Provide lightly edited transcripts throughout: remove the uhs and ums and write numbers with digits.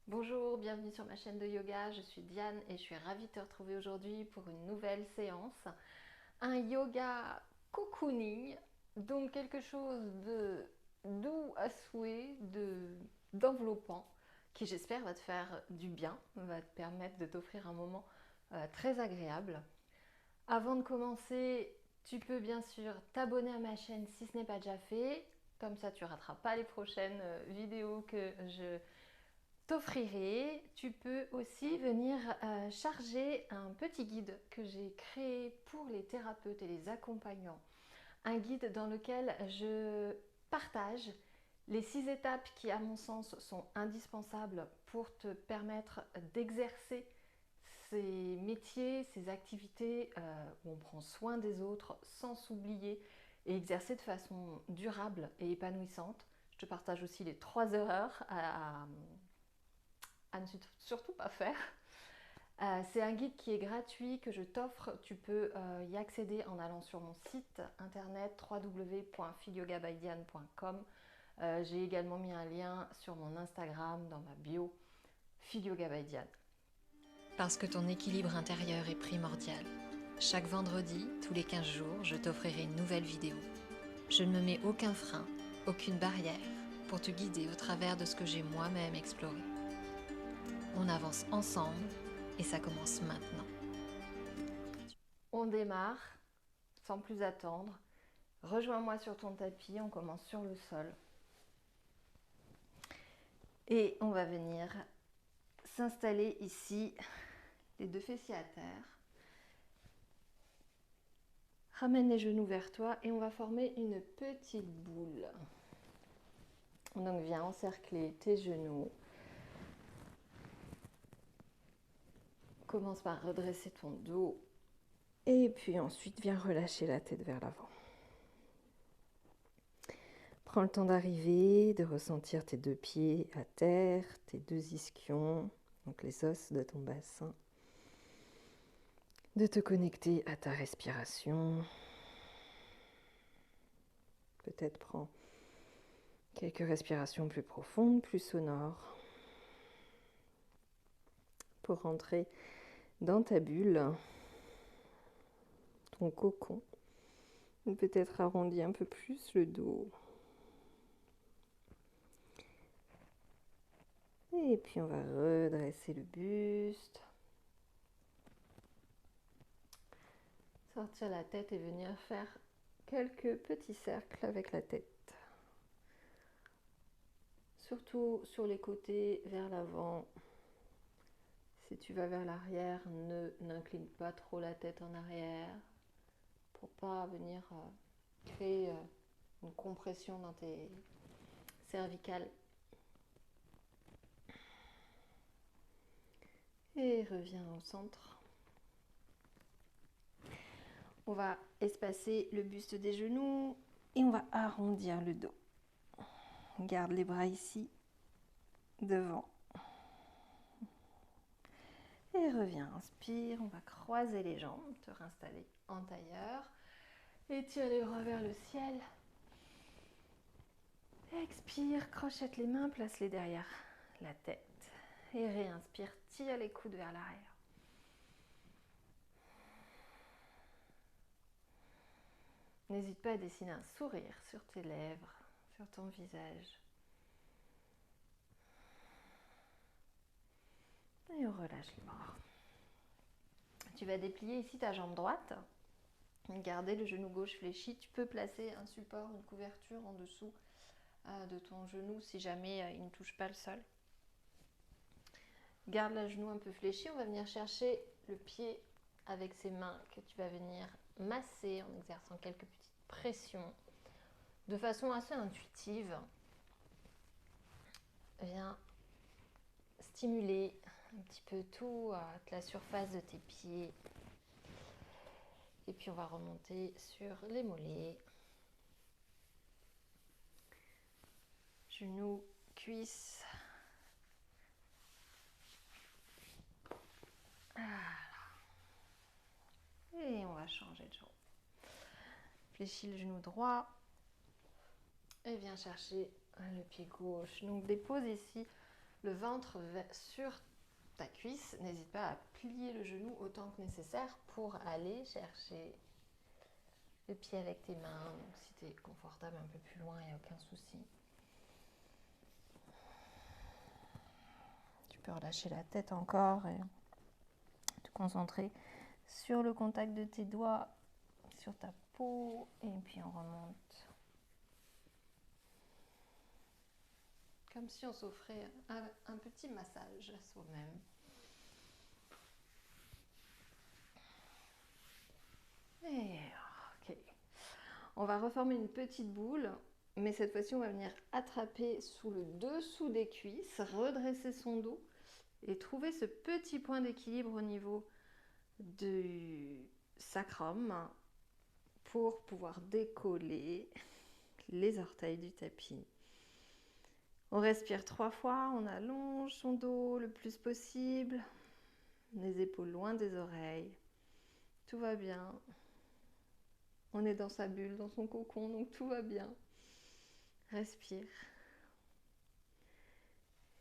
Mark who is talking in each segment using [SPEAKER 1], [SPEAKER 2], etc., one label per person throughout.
[SPEAKER 1] Bonjour, bienvenue sur ma chaîne de yoga, je suis Diane et je suis ravie de te retrouver aujourd'hui pour une nouvelle séance. Un yoga cocooning, donc quelque chose de doux à souhait, d'enveloppant, qui j'espère va te faire du bien, va te permettre de t'offrir un moment très agréable. Avant de commencer, tu peux bien sûr t'abonner à ma chaîne si ce n'est pas déjà fait, comme ça tu ne rateras pas les prochaines vidéos que je t'offrirai. Tu peux aussi venir charger un petit guide que j'ai créé pour les thérapeutes et les accompagnants. Un guide dans lequel je partage les 6 étapes qui, à mon sens, sont indispensables pour te permettre d'exercer ces métiers, ces activités où on prend soin des autres sans s'oublier et exercer de façon durable et épanouissante. Je te partage aussi les 3 erreurs à ne surtout pas faire. C'est un guide qui est gratuit, que je t'offre. Tu peux y accéder en allant sur mon site internet www.filyogabydiane.com. J'ai également mis un lien sur mon Instagram dans ma bio, Filyogabydiane. Parce que ton équilibre intérieur est primordial. Chaque vendredi, tous les 15 jours, je t'offrirai une nouvelle vidéo. Je ne me mets aucun frein, aucune barrière pour te guider au travers de ce que j'ai moi-même exploré. On avance ensemble et ça commence maintenant. On démarre sans plus attendre. Rejoins-moi sur ton tapis, on commence sur le sol. Et on va venir s'installer ici, les 2 fessiers à terre. Ramène les genoux vers toi et on va former une petite boule. Donc viens encercler tes genoux. Commence par redresser ton dos. Et puis ensuite, viens relâcher la tête vers l'avant. Prends le temps d'arriver, de ressentir tes 2 pieds à terre, tes 2 ischions, donc les os de ton bassin. De te connecter à ta respiration. Peut-être prends quelques respirations plus profondes, plus sonores, pour rentrer dans ta bulle, ton cocon. Peut-être arrondir un peu plus le dos. Et puis on va redresser le buste. Sortir la tête et venir faire quelques petits cercles avec la tête. Surtout sur les côtés, vers l'avant. Si tu vas vers l'arrière, n'incline pas trop la tête en arrière pour pas venir créer une compression dans tes cervicales. Et reviens au centre. On va espacer le buste des genoux et on va arrondir le dos. Garde les bras ici, devant. Et reviens, inspire, on va croiser les jambes, te réinstaller en tailleur. Étire les bras vers le ciel. Expire, crochette les mains, place-les derrière la tête. Et réinspire, tire les coudes vers l'arrière. N'hésite pas à dessiner un sourire sur tes lèvres, sur ton visage. Et on relâche les bras. Tu vas déplier ici ta jambe droite. Garder le genou gauche fléchi. Tu peux placer un support, une couverture en dessous de ton genou si jamais il ne touche pas le sol. Garde le genou un peu fléchi. On va venir chercher le pied avec ses mains que tu vas venir masser en exerçant quelques petites pressions de façon assez intuitive. Viens stimuler un petit peu toute la surface de tes pieds. Et puis on va remonter sur les mollets. Genoux, cuisses. Voilà. Et on va changer de jambe. Fléchis le genou droit. Et viens chercher le pied gauche. Donc dépose ici le ventre sur ta cuisse. N'hésite pas à plier le genou autant que nécessaire pour aller chercher le pied avec tes mains. Donc, si tu es confortable un peu plus loin, il n'y a aucun souci. Tu peux relâcher la tête encore et te concentrer sur le contact de tes doigts, sur ta peau, et puis on remonte. Comme si on s'offrait un petit massage à soi-même. Et ok. On va reformer une petite boule, mais cette fois-ci on va venir attraper sous le dessous des cuisses, redresser son dos et trouver ce petit point d'équilibre au niveau du sacrum pour pouvoir décoller les orteils du tapis. On respire 3 fois, on allonge son dos le plus possible, les épaules loin des oreilles. Tout va bien. On est dans sa bulle, dans son cocon, donc tout va bien. Respire.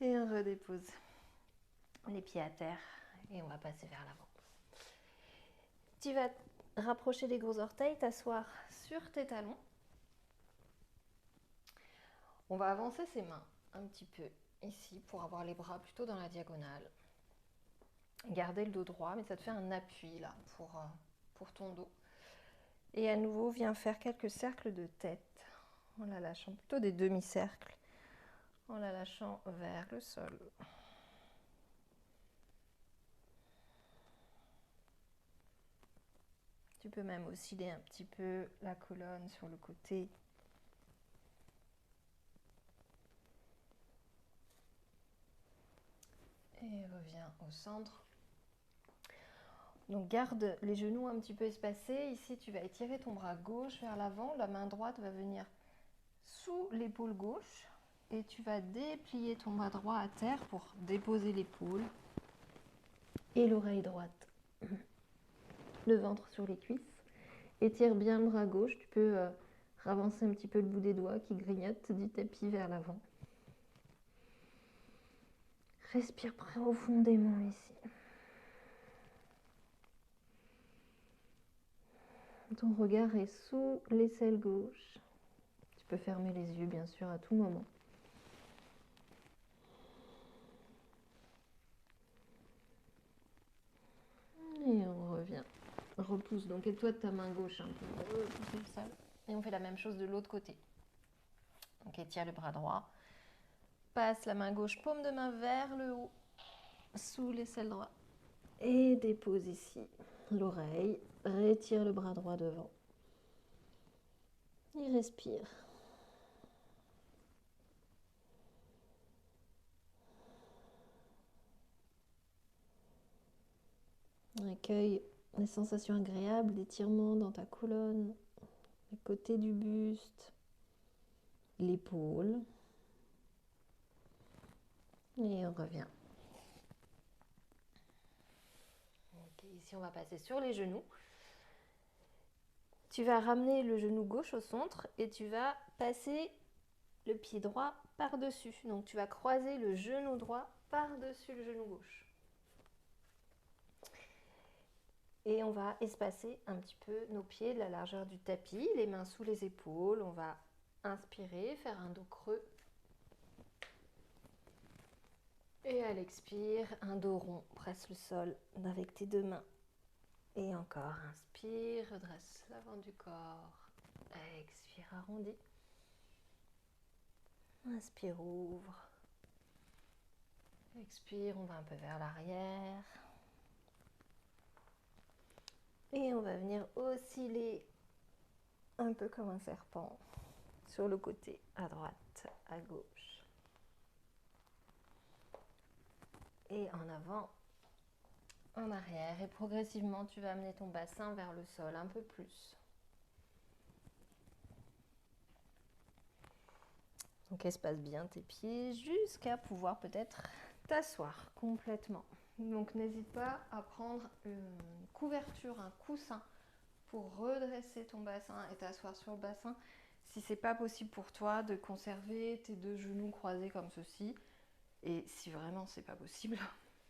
[SPEAKER 1] Et on redépose les pieds à terre et on va passer vers l'avant. Tu vas rapprocher les gros orteils, t'asseoir sur tes talons. On va avancer ses mains un petit peu ici pour avoir les bras plutôt dans la diagonale. Garder le dos droit, mais ça te fait un appui là pour ton dos. Et à nouveau, viens faire quelques cercles de tête en la lâchant, plutôt des demi-cercles, en la lâchant vers le sol. Tu peux même osciller un petit peu la colonne sur le côté. Et reviens au centre. Donc garde les genoux un petit peu espacés. Ici, tu vas étirer ton bras gauche vers l'avant. La main droite va venir sous l'épaule gauche. Et tu vas déplier ton bras droit à terre pour déposer l'épaule et l'oreille droite. Le ventre sur les cuisses. Étire bien le bras gauche. Tu peux ravancer un petit peu le bout des doigts qui grignotent du tapis vers l'avant. Respire profondément ici. Ton regard est sous l'aisselle gauche. Tu peux fermer les yeux, bien sûr, à tout moment. Et on revient. Repousse donc et toi de ta main gauche un peu. Repousser le sol. Et on fait la même chose de l'autre côté. Donc étire le bras droit. Passe la main gauche, paume de main vers le haut, sous l'aisselle droite. Et dépose ici l'oreille. Rétire le bras droit devant. Et respire. Accueille les sensations agréables d'étirement dans ta colonne, le côté du buste, l'épaule. Et on revient. Okay, ici, on va passer sur les genoux. Tu vas ramener le genou gauche au centre et tu vas passer le pied droit par-dessus. Donc, tu vas croiser le genou droit par-dessus le genou gauche. Et on va espacer un petit peu nos pieds de la largeur du tapis, les mains sous les épaules. On va inspirer, faire un dos creux. Et à l'expire, un dos rond, presse le sol avec tes deux mains. Et encore, inspire, redresse l'avant du corps. Expire, arrondis. Inspire, ouvre. Expire, on va un peu vers l'arrière. Et on va venir osciller un peu comme un serpent sur le côté, à droite, à gauche. Et en avant, en arrière. Et progressivement, tu vas amener ton bassin vers le sol un peu plus. Donc espace bien tes pieds jusqu'à pouvoir peut-être t'asseoir complètement. Donc n'hésite pas à prendre une couverture, un coussin pour redresser ton bassin et t'asseoir sur le bassin. Si c'est pas possible pour toi de conserver tes deux genoux croisés comme ceci, Et si vraiment c'est pas possible,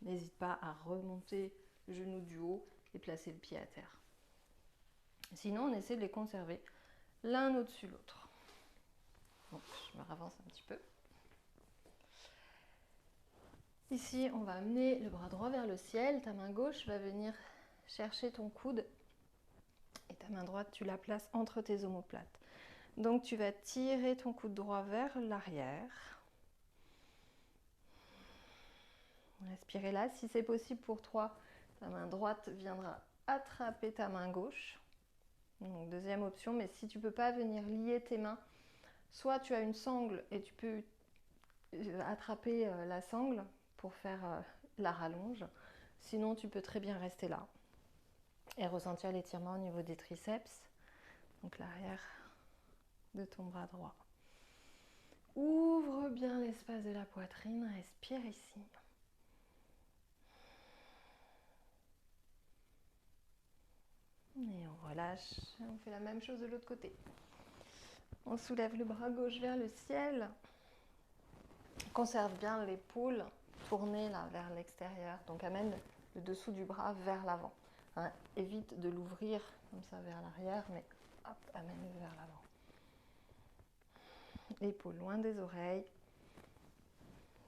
[SPEAKER 1] n'hésite pas à remonter le genou du haut et placer le pied à terre. Sinon, on essaie de les conserver l'un au-dessus de l'autre. Donc, je me ravance un petit peu. Ici, on va amener le bras droit vers le ciel. Ta main gauche va venir chercher ton coude. Et ta main droite, tu la places entre tes omoplates. Donc, tu vas tirer ton coude droit vers l'arrière. Respirez là. Si c'est possible pour toi, ta main droite viendra attraper ta main gauche. Donc, deuxième option, mais si tu ne peux pas venir lier tes mains, soit tu as une sangle et tu peux attraper la sangle pour faire la rallonge. Sinon, tu peux très bien rester là et ressentir l'étirement au niveau des triceps, donc l'arrière de ton bras droit. Ouvre bien l'espace de la poitrine, respire ici. Et on relâche, on fait la même chose de l'autre côté. On soulève le bras gauche vers le ciel. Conserve bien l'épaule tournée là vers l'extérieur. Donc amène le dessous du bras vers l'avant. Hein, évite de l'ouvrir comme ça vers l'arrière, mais hop, amène-le vers l'avant. L'épaule loin des oreilles.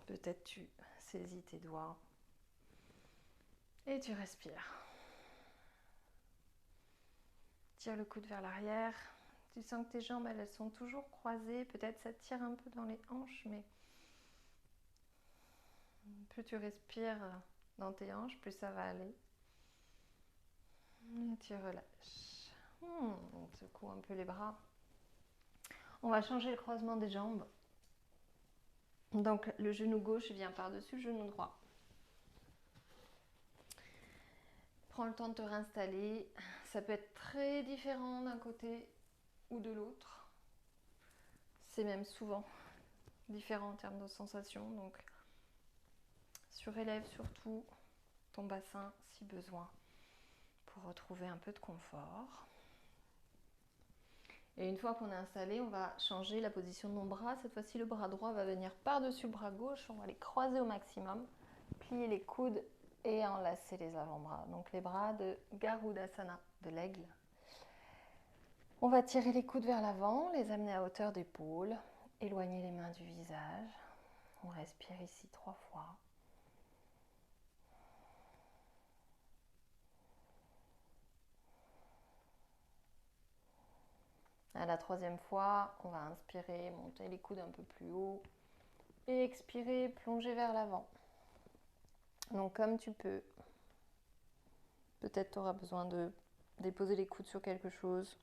[SPEAKER 1] Peut-être tu saisis tes doigts. Et tu respires. Tire le coude vers l'arrière. Tu sens que tes jambes, elles sont toujours croisées. Peut-être ça tire un peu dans les hanches, mais plus tu respires dans tes hanches, plus ça va aller. Et tu relâches. On secoue un peu les bras. On va changer le croisement des jambes. Donc le genou gauche vient par-dessus le genou droit. Prends le temps de te réinstaller. Ça peut être très différent d'un côté ou de l'autre. C'est même souvent différent en termes de sensations. Donc surélève surtout ton bassin si besoin pour retrouver un peu de confort. Et une fois qu'on est installé, on va changer la position de nos bras. Cette fois-ci, le bras droit va venir par-dessus le bras gauche. On va les croiser au maximum, plier les coudes et enlacer les avant-bras. Donc les bras de Garudasana, de l'aigle. On va tirer les coudes vers l'avant, les amener à hauteur d'épaule, éloigner les mains du visage. On respire ici 3 fois. À la 3e fois, on va inspirer, monter les coudes un peu plus haut et expirer, plonger vers l'avant. Donc comme tu peux, peut-être tu auras besoin de déposer les coudes sur quelque chose.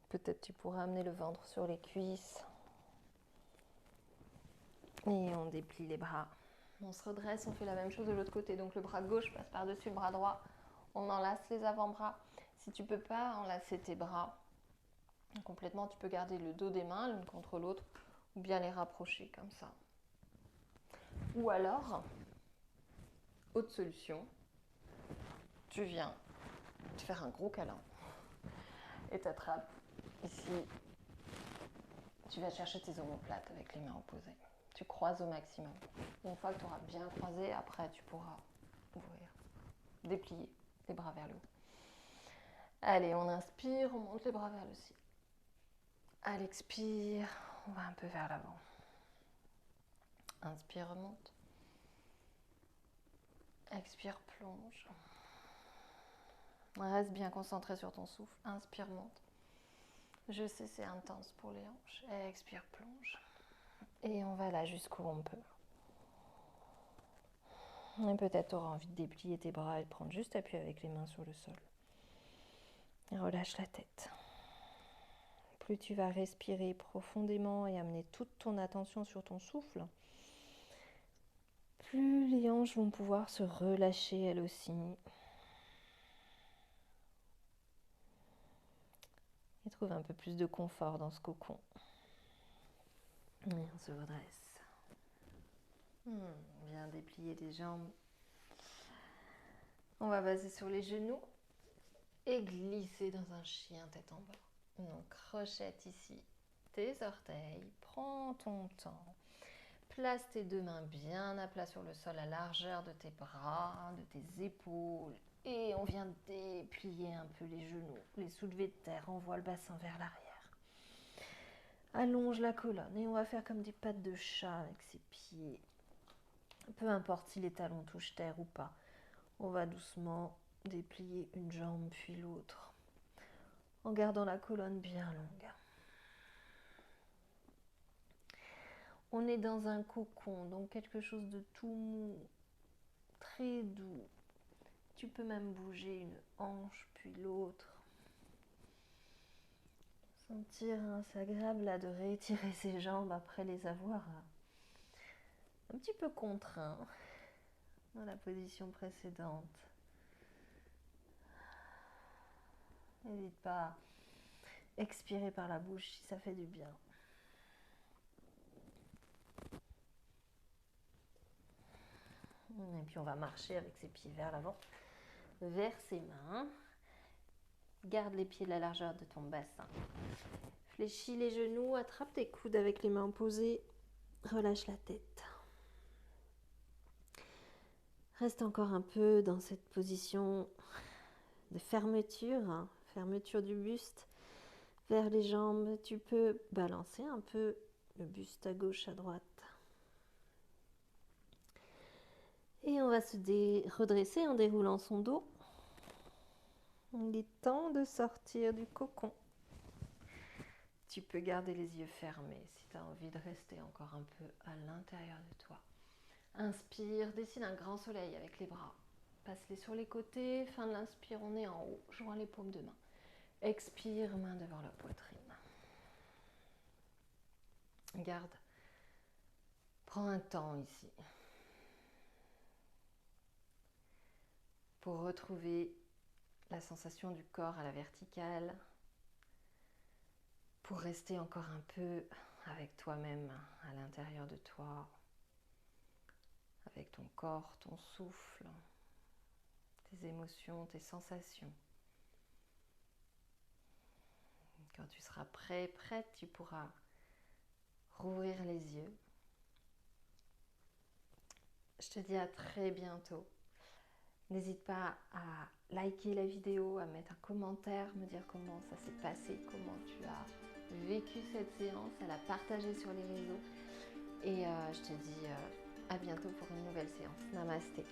[SPEAKER 1] Peut-être tu pourras amener le ventre sur les cuisses. Et on déplie les bras. On se redresse, on fait la même chose de l'autre côté. Donc le bras gauche passe par-dessus le bras droit. On enlace les avant-bras. Si tu ne peux pas enlacer tes bras complètement, tu peux garder le dos des mains l'une contre l'autre ou bien les rapprocher comme ça. Ou alors, autre solution, tu viens te faire un gros câlin et t'attrapes ici. Tu vas chercher tes omoplates avec les mains opposées. Tu croises au maximum. Une fois que tu auras bien croisé, après tu pourras ouvrir, déplier les bras vers le haut. Allez, on inspire, on monte les bras vers le ciel. À l'expire, on va un peu vers l'avant. Inspire, remonte. Expire, plonge. Reste bien concentré sur ton souffle. Inspire, monte. Je sais, c'est intense pour les hanches. Expire, plonge. Et on va là jusqu'où on peut. Et peut-être tu auras envie de déplier tes bras et de prendre juste appui avec les mains sur le sol. Et relâche la tête. Plus tu vas respirer profondément et amener toute ton attention sur ton souffle, plus les hanches vont pouvoir se relâcher elles aussi. Et trouve un peu plus de confort dans ce cocon. Et on se redresse. Bien déplier les jambes. On va baser sur les genoux et glisser dans un chien tête en bas. Donc crochette ici, tes orteils, prends ton temps. Place tes deux mains bien à plat sur le sol, à largeur de tes bras, de tes épaules. Et on vient déplier un peu les genoux, les soulever de terre, envoie le bassin vers l'arrière. Allonge la colonne et on va faire comme des pattes de chat avec ses pieds. Peu importe si les talons touchent terre ou pas, on va doucement déplier une jambe puis l'autre, en gardant la colonne bien longue. On est dans un cocon, donc quelque chose de tout mou, très doux. Tu peux même bouger une hanche puis l'autre. Sentir, hein, c'est agréable là de réétirer ses jambes après les avoir un petit peu contraints dans la position précédente. N'hésite pas à expirer par la bouche si ça fait du bien. Et puis on va marcher avec ses pieds vers l'avant, vers ses mains. Garde les pieds de la largeur de ton bassin. Fléchis les genoux, attrape tes coudes avec les mains posées. Relâche la tête. Reste encore un peu dans cette position de fermeture, fermeture du buste vers les jambes. Tu peux balancer un peu le buste à gauche, à droite. Et on va se redresser en déroulant son dos. Il est temps de sortir du cocon. Tu peux garder les yeux fermés si tu as envie de rester encore un peu à l'intérieur de toi. Inspire, dessine un grand soleil avec les bras. Passe-les sur les côtés. Fin de l'inspire, on est en haut. Joins les paumes de main. Expire, main devant la poitrine. Garde. Prends un temps ici pour retrouver la sensation du corps à la verticale, pour rester encore un peu avec toi-même à l'intérieur de toi, avec ton corps, ton souffle, tes émotions, tes sensations. Quand tu seras prêt, prête, tu pourras rouvrir les yeux. Je te dis à très bientôt. N'hésite pas à liker la vidéo, à mettre un commentaire, me dire comment ça s'est passé, comment tu as vécu cette séance, à la partager sur les réseaux. Et je te dis à bientôt pour une nouvelle séance. Namasté.